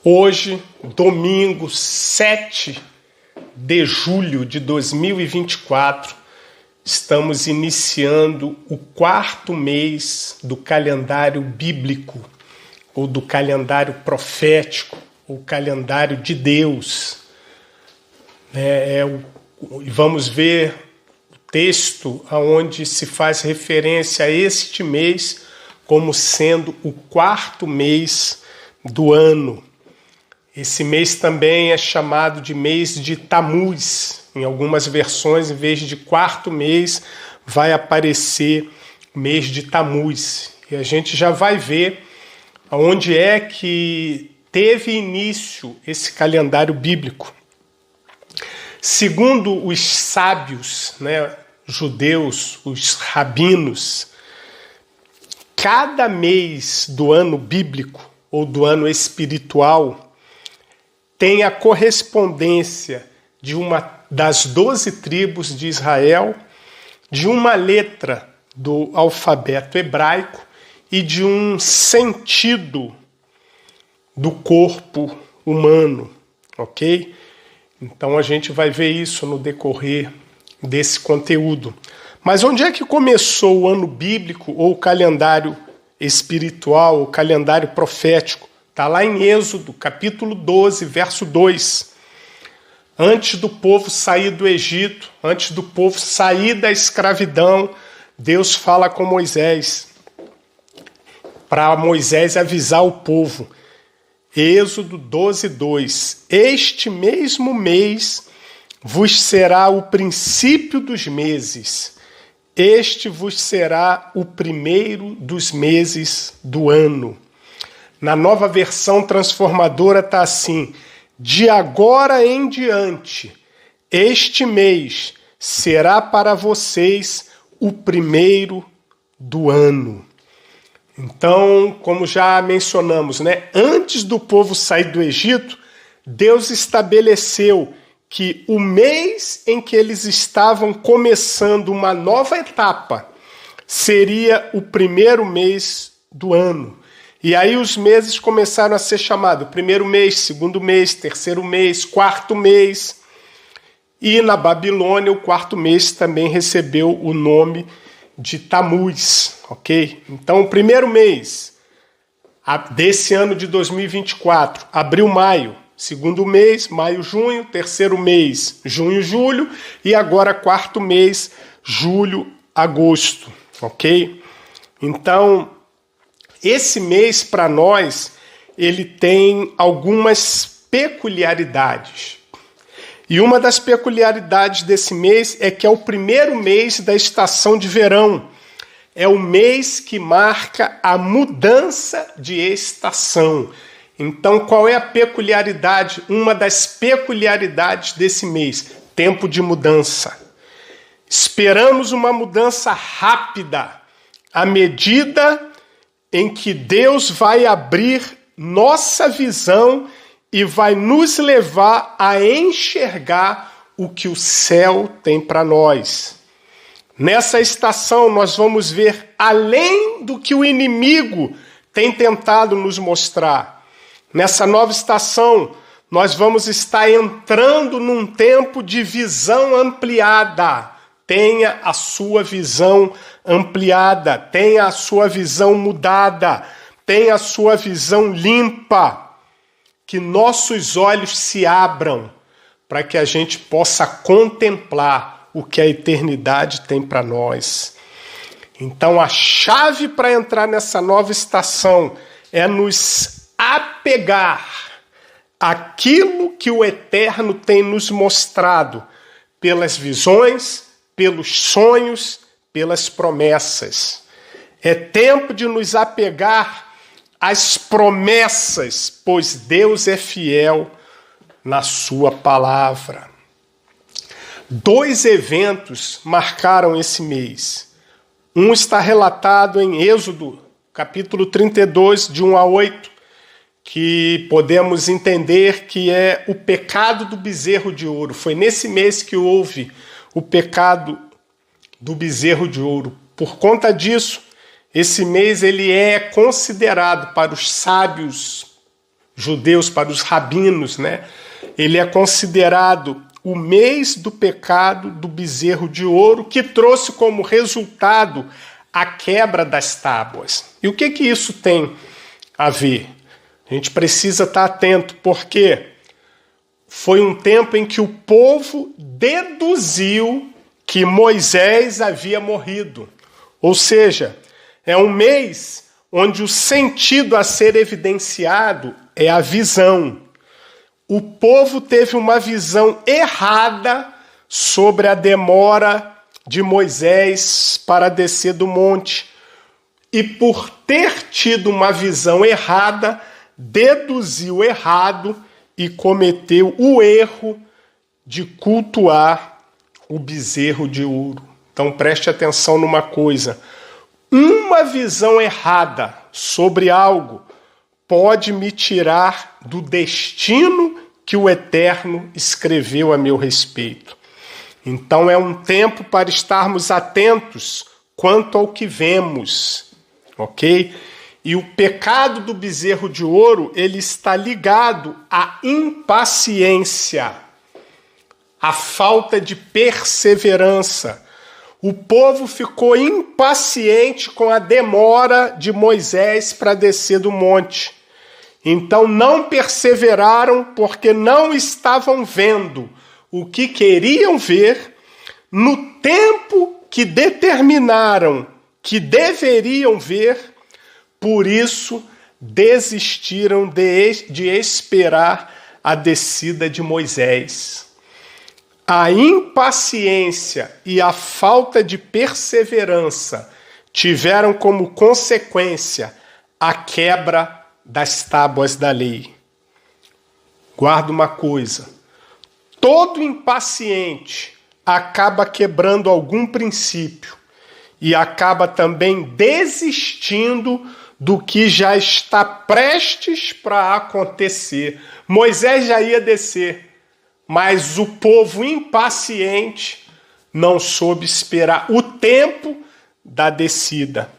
Hoje, domingo 7 de julho de 2024, estamos iniciando o quarto mês do calendário bíblico, ou do calendário profético, ou calendário de Deus. Vamos ver o texto onde se faz referência a este mês como sendo o quarto mês do ano. Esse mês também é chamado de mês de Tamuz. Em algumas versões, em vez de quarto mês, vai aparecer mês de Tamuz. E a gente já vai ver onde é que teve início esse calendário bíblico. Segundo os sábios, judeus, os rabinos, cada mês do ano bíblico ou do ano espiritual tem a correspondência de uma das 12 tribos de Israel, de uma letra do alfabeto hebraico e de um sentido do corpo humano, ok? Então a gente vai ver isso no decorrer desse conteúdo. Mas onde é que começou o ano bíblico ou o calendário espiritual, o calendário profético? Está lá em Êxodo, capítulo 12, verso 2. Antes do povo sair do Egito, antes do povo sair da escravidão, Deus fala com Moisés, para Moisés avisar o povo. Êxodo 12, 2. Este mesmo mês vos será o princípio dos meses. Este vos será o primeiro dos meses do ano. Na nova versão transformadora está assim: de agora em diante, este mês será para vocês o primeiro do ano. Então, como já mencionamos, antes do povo sair do Egito, Deus estabeleceu que o mês em que eles estavam começando uma nova etapa seria o primeiro mês do ano. E aí os meses começaram a ser chamados primeiro mês, segundo mês, terceiro mês, quarto mês. E na Babilônia o quarto mês também recebeu o nome de Tamuz, ok? Então o primeiro mês desse ano de 2024, abril-maio. Segundo mês, maio-junho. Terceiro mês, junho-julho. E agora quarto mês, julho-agosto, ok? Então, esse mês, para nós, ele tem algumas peculiaridades. E uma das peculiaridades desse mês é que é o primeiro mês da estação de verão. É o mês que marca a mudança de estação. Então, qual é a peculiaridade? Uma das peculiaridades desse mês: tempo de mudança. Esperamos uma mudança rápida, à medida em que Deus vai abrir nossa visão e vai nos levar a enxergar o que o céu tem para nós. Nessa estação nós vamos ver além do que o inimigo tem tentado nos mostrar. Nessa nova estação nós vamos estar entrando num tempo de visão ampliada. Tenha a sua visão ampliada, tenha a sua visão mudada, tenha a sua visão limpa, que nossos olhos se abram para que a gente possa contemplar o que a eternidade tem para nós. Então a chave para entrar nessa nova estação é nos apegar àquilo que o Eterno tem nos mostrado pelas visões, pelos sonhos, pelas promessas. É tempo de nos apegar às promessas, pois Deus é fiel na sua palavra. 2 eventos marcaram esse mês. Um está relatado em Êxodo, capítulo 32, de 1 a 8, que podemos entender que é o pecado do bezerro de ouro. Foi nesse mês que houve o pecado do bezerro de ouro. Por conta disso, esse mês ele é considerado para os sábios judeus, para os rabinos, né? Ele é considerado o mês do pecado do bezerro de ouro, que trouxe como resultado a quebra das tábuas. E o que isso tem a ver? A gente precisa estar atento, porque foi um tempo em que o povo deduziu que Moisés havia morrido. Ou seja, é um mês onde o sentido a ser evidenciado é a visão. O povo teve uma visão errada sobre a demora de Moisés para descer do monte. E por ter tido uma visão errada, deduziu errado e cometeu o erro de cultuar o bezerro de ouro. Então preste atenção numa coisa. Uma visão errada sobre algo pode me tirar do destino que o Eterno escreveu a meu respeito. Então é um tempo para estarmos atentos quanto ao que vemos, ok? E o pecado do bezerro de ouro, ele está ligado à impaciência, à falta de perseverança. O povo ficou impaciente com a demora de Moisés para descer do monte. Então não perseveraram porque não estavam vendo o que queriam ver no tempo que determinaram que deveriam ver. Por isso desistiram de esperar a descida de Moisés. A impaciência e a falta de perseverança tiveram como consequência a quebra das tábuas da lei. Guarda uma coisa: todo impaciente acaba quebrando algum princípio e acaba também desistindo do que já está prestes para acontecer. Moisés já ia descer, mas o povo impaciente não soube esperar o tempo da descida.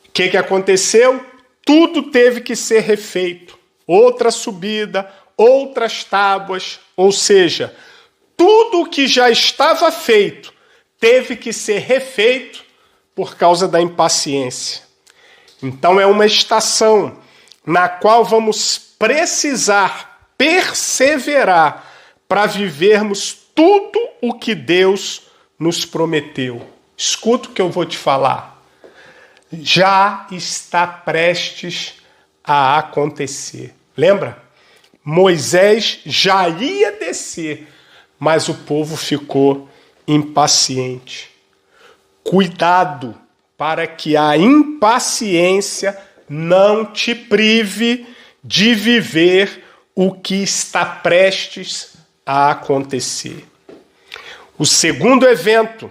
O que aconteceu? Tudo teve que ser refeito. Outra subida, outras tábuas, ou seja, tudo o que já estava feito teve que ser refeito por causa da impaciência. Então é uma estação na qual vamos precisar perseverar para vivermos tudo o que Deus nos prometeu. Escuta o que eu vou te falar. Já está prestes a acontecer. Lembra? Moisés já ia descer, mas o povo ficou impaciente. Cuidado para que a impaciência não te prive de viver o que está prestes a acontecer. O segundo evento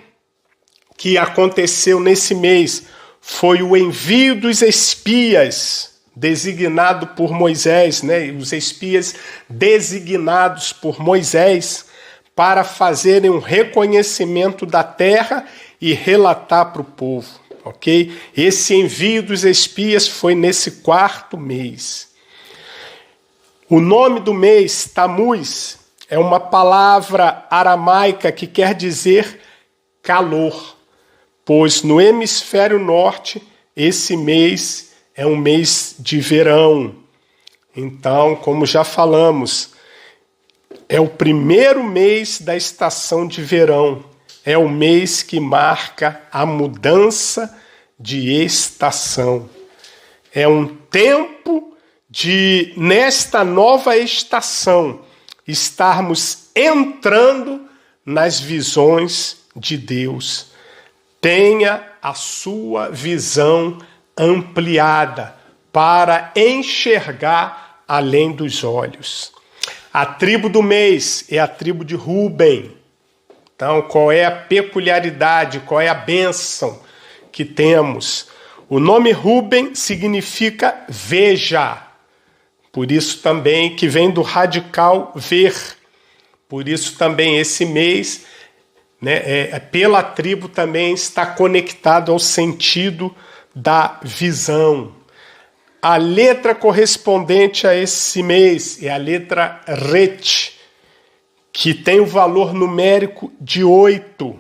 que aconteceu nesse mês foi o envio dos espias designado por Moisés, né? Os espias designados por Moisés para fazerem um reconhecimento da terra e relatar para o povo, ok? Esse envio dos espias foi nesse quarto mês. O nome do mês, Tamuz, é uma palavra aramaica que quer dizer calor, pois no hemisfério norte esse mês é um mês de verão. Então, como já falamos, é o primeiro mês da estação de verão. É o mês que marca a mudança de estação. É um tempo de, nesta nova estação, estarmos entrando nas visões de Deus. Tenha a sua visão ampliada para enxergar além dos olhos. A tribo do mês é a tribo de Rúben. Então, qual é a peculiaridade, qual é a bênção que temos? O nome Rúben significa veja. Por isso também que vem do radical ver. Por isso também esse mês, né, pela tribo também está conectado ao sentido da visão. A letra correspondente a esse mês é a letra RET, que tem o valor numérico de 8.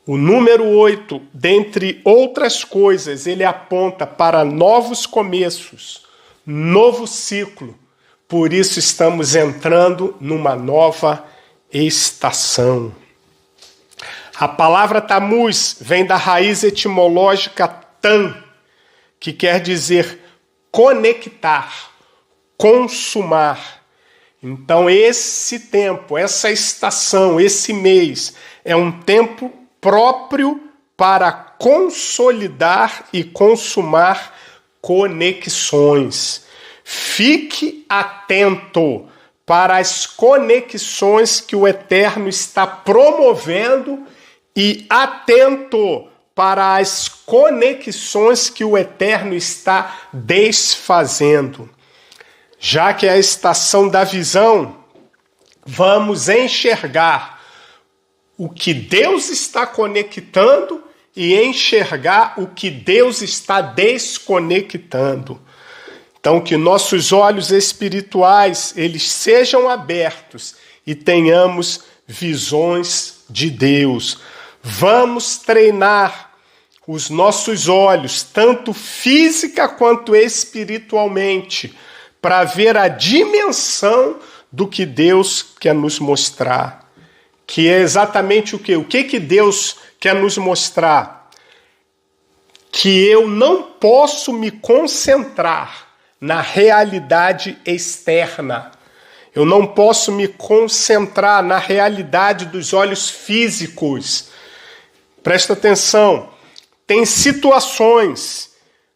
O número 8, dentre outras coisas, ele aponta para novos começos, novo ciclo. Por isso estamos entrando numa nova estação. A palavra Tamuz vem da raiz etimológica tam, que quer dizer conectar, consumar. Então esse tempo, essa estação, esse mês é um tempo próprio para consolidar e consumar conexões. Fique atento para as conexões que o Eterno está promovendo e atento para as conexões que o Eterno está desfazendo. Já que é a estação da visão, vamos enxergar o que Deus está conectando e enxergar o que Deus está desconectando. Então, que nossos olhos espirituais, eles sejam abertos e tenhamos visões de Deus. Vamos treinar os nossos olhos, tanto física quanto espiritualmente, para ver a dimensão do que Deus quer nos mostrar. Que é exatamente o quê? O que Deus quer nos mostrar? Que eu não posso me concentrar na realidade externa. Eu não posso me concentrar na realidade dos olhos físicos. Presta atenção, tem situações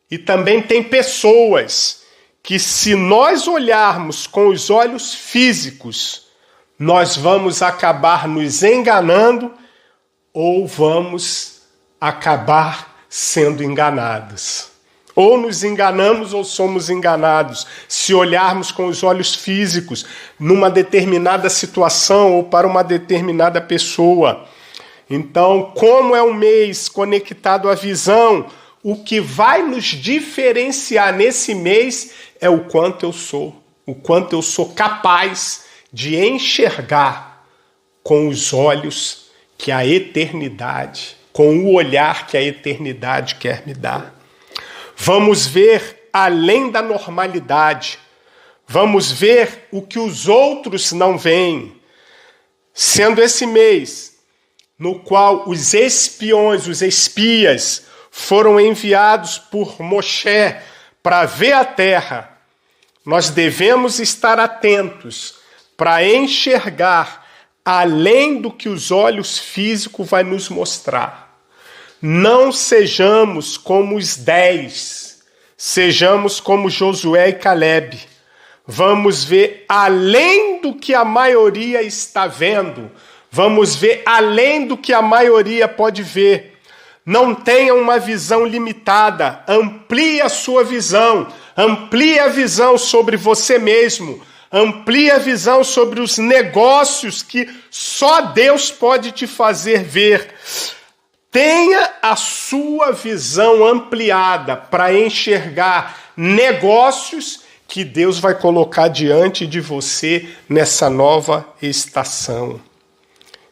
e também tem pessoas que, se nós olharmos com os olhos físicos, nós vamos acabar nos enganando ou vamos acabar sendo enganados. Ou nos enganamos ou somos enganados, se olharmos com os olhos físicos numa determinada situação ou para uma determinada pessoa. Então, como é um mês conectado à visão, o que vai nos diferenciar nesse mês é o quanto eu sou capaz de enxergar com os olhos que a eternidade, com o olhar que a eternidade quer me dar. Vamos ver além da normalidade, vamos ver o que os outros não veem, sendo esse mês no qual os espiões, os espias, foram enviados por Moshe para ver a terra. Nós devemos estar atentos para enxergar além do que os olhos físicos vão nos mostrar. Não sejamos como os 10, sejamos como Josué e Caleb. Vamos ver além do que a maioria está vendo. Vamos ver além do que a maioria pode ver. Não tenha uma visão limitada. Amplie a sua visão. Amplie a visão sobre você mesmo. Amplie a visão sobre os negócios que só Deus pode te fazer ver. Tenha a sua visão ampliada para enxergar negócios que Deus vai colocar diante de você nessa nova estação.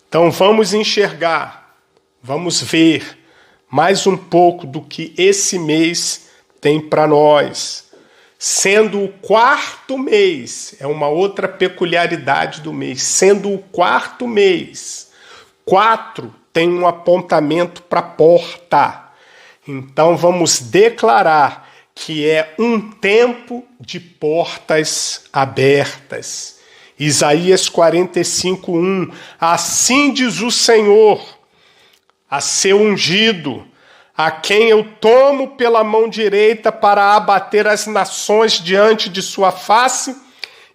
Então vamos enxergar, vamos ver mais um pouco do que esse mês tem para nós. Sendo o 4º mês, é uma outra peculiaridade do mês, sendo o 4º mês, 4 tem um apontamento para a porta. Então vamos declarar que é um tempo de portas abertas. Isaías 45:1, assim diz o Senhor, a seu ungido, a quem eu tomo pela mão direita para abater as nações diante de sua face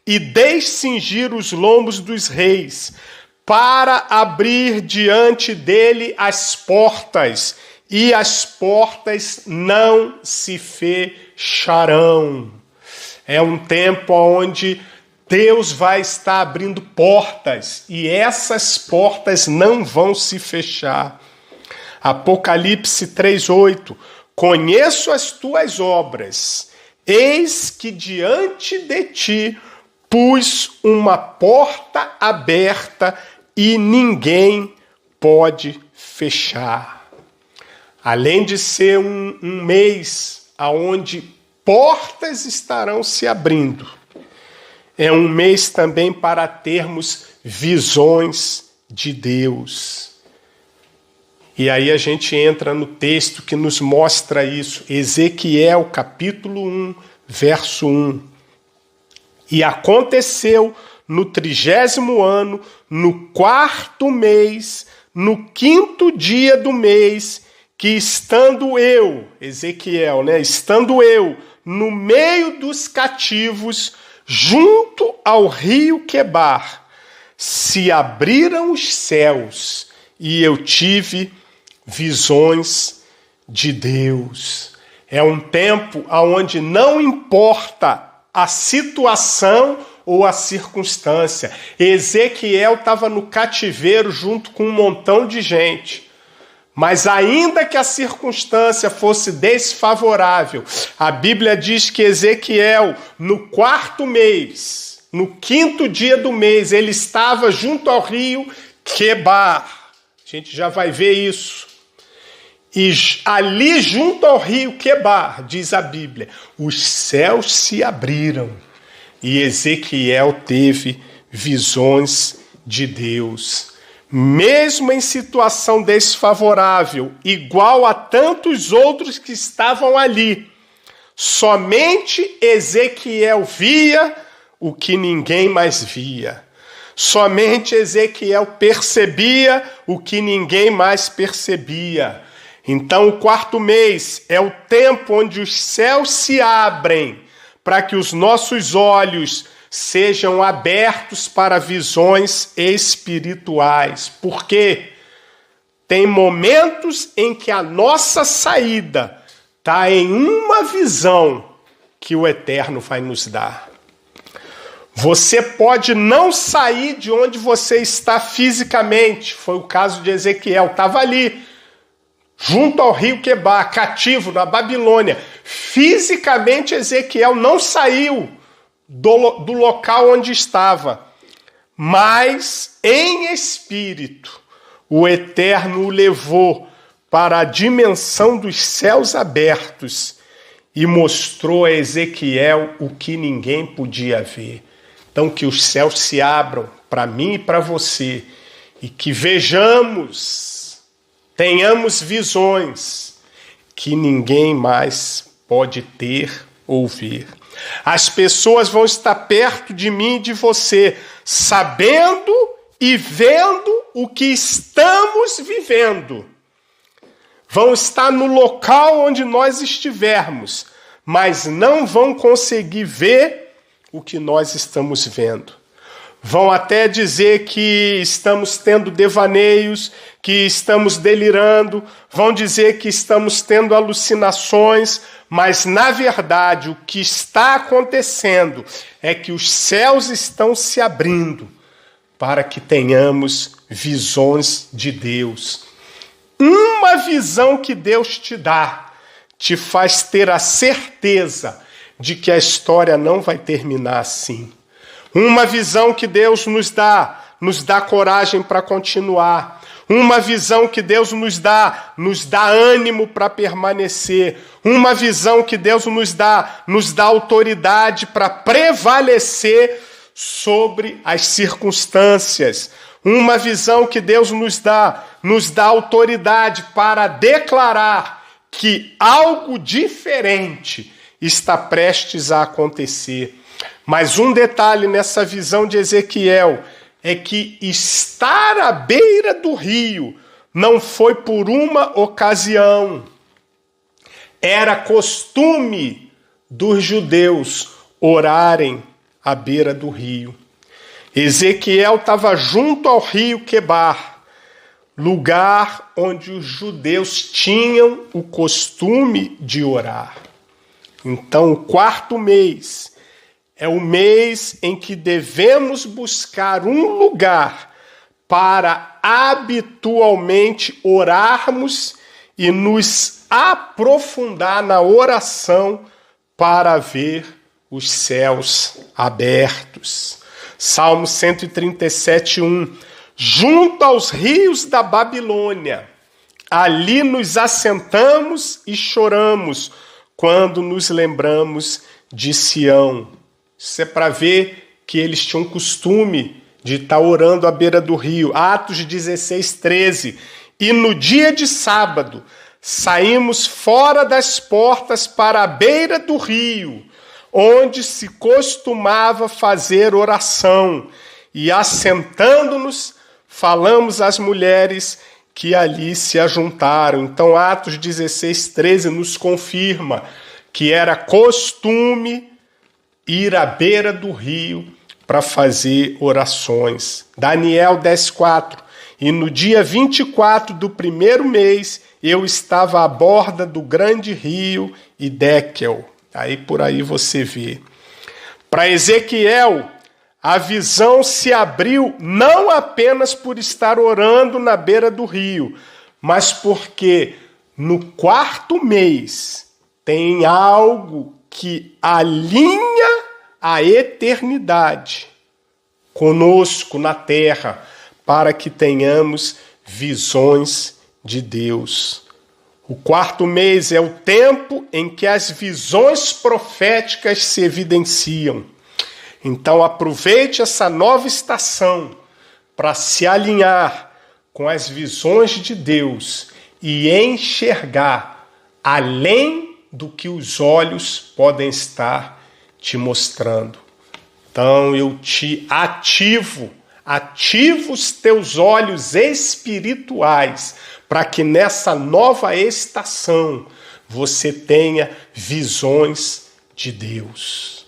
e descingir os lombos dos reis, para abrir diante dele as portas, e as portas não se fecharão. É um tempo onde Deus vai estar abrindo portas, e essas portas não vão se fechar. Apocalipse 3:8, conheço as tuas obras, eis que diante de ti pus uma porta aberta e ninguém pode fechar. Além de ser um mês onde portas estarão se abrindo, é um mês também para termos visões de Deus. E aí a gente entra no texto que nos mostra isso. Ezequiel, capítulo 1, verso 1. E aconteceu no 30º ano, no 4º mês, no 5º dia do mês, que estando eu, Ezequiel, estando eu no meio dos cativos, junto ao rio Quebar, se abriram os céus e eu tive visões de Deus. É um tempo onde não importa a situação ou a circunstância. Ezequiel estava no cativeiro junto com um montão de gente. Mas ainda que a circunstância fosse desfavorável, a Bíblia diz que Ezequiel, no 4º mês, no 5º dia do mês, ele estava junto ao rio Quebar. A gente já vai ver isso. E ali junto ao rio Quebar, diz a Bíblia, os céus se abriram e Ezequiel teve visões de Deus. Mesmo em situação desfavorável, igual a tantos outros que estavam ali, somente Ezequiel via o que ninguém mais via. Somente Ezequiel percebia o que ninguém mais percebia. Então, o 4º mês é o tempo onde os céus se abrem para que os nossos olhos sejam abertos para visões espirituais. Porque tem momentos em que a nossa saída está em uma visão que o Eterno vai nos dar. Você pode não sair de onde você está fisicamente. Foi o caso de Ezequiel, estava ali, junto ao rio Quebar, cativo na Babilônia. Fisicamente, Ezequiel não saiu do local onde estava, mas em espírito, o Eterno o levou para a dimensão dos céus abertos e mostrou a Ezequiel o que ninguém podia ver. Então, que os céus se abram para mim e para você e que vejamos, tenhamos visões que ninguém mais pode ter ou ver. As pessoas vão estar perto de mim e de você, sabendo e vendo o que estamos vivendo. Vão estar no local onde nós estivermos, mas não vão conseguir ver o que nós estamos vendo. Vão até dizer que estamos tendo devaneios, que estamos delirando, vão dizer que estamos tendo alucinações, mas na verdade o que está acontecendo é que os céus estão se abrindo para que tenhamos visões de Deus. Uma visão que Deus te dá te faz ter a certeza de que a história não vai terminar assim. Uma visão que Deus nos dá coragem para continuar. Uma visão que Deus nos dá ânimo para permanecer. Uma visão que Deus nos dá autoridade para prevalecer sobre as circunstâncias. Uma visão que Deus nos dá autoridade para declarar que algo diferente está prestes a acontecer. Mas um detalhe nessa visão de Ezequiel é que estar à beira do rio não foi por uma ocasião. Era costume dos judeus orarem à beira do rio. Ezequiel estava junto ao rio Quebar, lugar onde os judeus tinham o costume de orar. Então, o 4º mês é o mês em que devemos buscar um lugar para habitualmente orarmos e nos aprofundar na oração para ver os céus abertos. Salmo 137:1. Junto aos rios da Babilônia, ali nos assentamos e choramos quando nos lembramos de Sião. Isso é para ver que eles tinham costume de estar orando à beira do rio. Atos 16:13. E no dia de sábado, saímos fora das portas para a beira do rio, onde se costumava fazer oração, e assentando-nos, falamos às mulheres que ali se ajuntaram. Então, Atos 16:13 nos confirma que era costume ir à beira do rio para fazer orações. Daniel 10:4. E no dia 24 do primeiro mês, eu estava à borda do grande rio Hiddekel. Aí por aí você vê. Para Ezequiel, a visão se abriu não apenas por estar orando na beira do rio, mas porque no 4º mês tem algo que alinha a eternidade conosco na terra, para que tenhamos visões de Deus. O 4º mês é o tempo em que as visões proféticas se evidenciam. Então aproveite essa nova estação para se alinhar com as visões de Deus e enxergar além do que os olhos podem estar te mostrando. Então eu te ativo os teus olhos espirituais para que nessa nova estação você tenha visões de Deus.